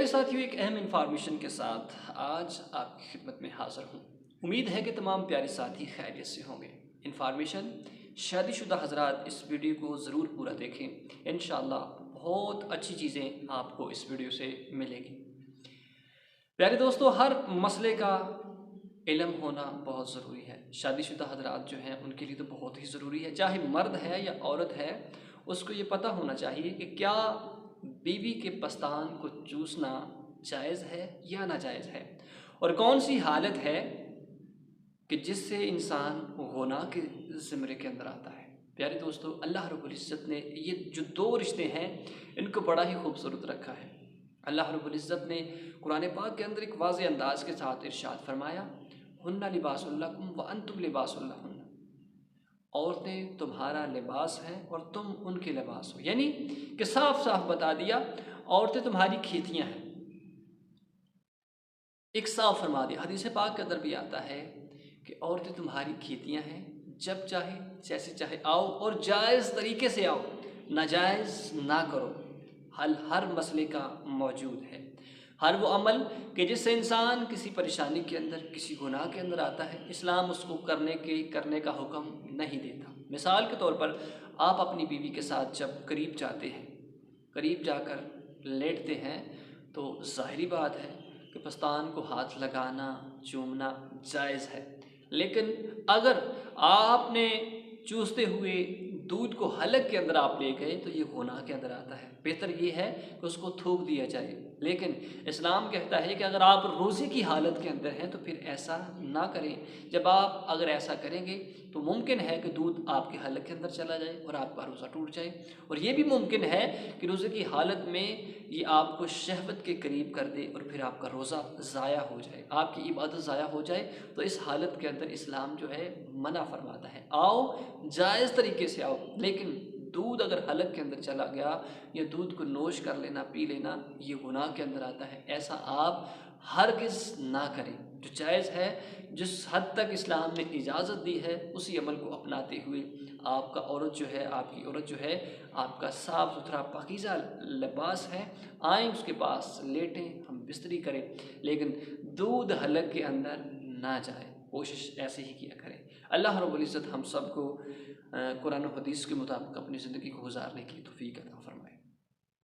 ساتھیوں، ایک اہم انفارمیشن کے ساتھ آج آپ کی خدمت میں حاضر ہوں۔ امید ہے کہ تمام پیارے ساتھی خیریت سے ہوں گے۔ انفارمیشن: شادی شدہ حضرات اس ویڈیو کو ضرور پورا دیکھیں، انشاءاللہ بہت اچھی چیزیں آپ کو اس ویڈیو سے ملیں گی۔ پیارے دوستو، ہر مسئلے کا علم ہونا بہت ضروری ہے۔ شادی شدہ حضرات جو ہیں ان کے لیے تو بہت ہی ضروری ہے، چاہے مرد ہے یا عورت ہے، اس کو یہ پتہ ہونا چاہیے کہ کیا بیوی کے پستان کو چوسنا جائز ہے یا ناجائز ہے، اور کون سی حالت ہے کہ جس سے انسان گناہ کے زمرے کے اندر آتا ہے۔ پیارے دوستو، اللہ رب العزت نے یہ جو دو رشتے ہیں ان کو بڑا ہی خوبصورت رکھا ہے۔ اللہ رب العزت نے قرآن پاک کے اندر ایک واضح انداز کے ساتھ ارشاد فرمایا، ہن لباس لکم وانتم لباس لہن، عورتیں تمہارا لباس ہیں اور تم ان کے لباس ہو، یعنی کہ صاف صاف بتا دیا عورتیں تمہاری کھیتیاں ہیں، ایک صاف فرما دیا۔ حدیث پاک کے اندر بھی آتا ہے کہ عورتیں تمہاری کھیتیاں ہیں، جب چاہے جیسے چاہے آؤ اور جائز طریقے سے آؤ، ناجائز نہ کرو۔ حل ہر مسئلے کا موجود ہے، ہر وہ عمل کہ جس سے انسان کسی پریشانی کے اندر، کسی گناہ کے اندر آتا ہے، اسلام اس کو کرنے کا حکم نہیں دیتا۔ مثال کے طور پر آپ اپنی بیوی کے ساتھ جب قریب جاتے ہیں، قریب جا کر لیٹتے ہیں، تو ظاہری بات ہے کہ پستان کو ہاتھ لگانا، چومنا جائز ہے، لیکن اگر آپ نے چوستے ہوئے دودھ کو حلق کے اندر آپ لے گئے تو یہ گناہ کے اندر آتا ہے۔ بہتر یہ ہے کہ اس کو تھوک دیا جائے، لیکن اسلام کہتا ہے کہ اگر آپ روزے کی حالت کے اندر ہیں تو پھر ایسا نہ کریں۔ جب آپ اگر ایسا کریں گے تو ممکن ہے کہ دودھ آپ کے حلق کے اندر چلا جائے اور آپ کا روزہ ٹوٹ جائے، اور یہ بھی ممکن ہے کہ روزے کی حالت میں یہ آپ کو شہوت کے قریب کر دے اور پھر آپ کا روزہ ضائع ہو جائے، آپ کی عبادت ضائع ہو جائے۔ تو اس حالت کے اندر اسلام جو ہے منع فرماتا ہے، آؤ جائز طریقے سے آؤ، لیکن دودھ اگر حلق کے اندر چلا گیا یا دودھ کو نوش کر لینا، پی لینا، یہ گناہ کے اندر آتا ہے۔ ایسا آپ ہرگز نہ کریں۔ جو جائز ہے، جس حد تک اسلام نے اجازت دی ہے، اسی عمل کو اپناتے ہوئے آپ کی عورت جو ہے آپ کا صاف ستھرا پاکیزہ لباس ہے، آئیں اس کے پاس لیٹیں، ہم بستری کریں، لیکن دودھ حلق کے اندر نہ جائے۔ کوشش ایسے ہی کیا کریں۔ اللہ رب العزت ہم سب کو قرآن و حدیث کے مطابق اپنی زندگی کو گزارنے کی توفیق عطا فرمائے۔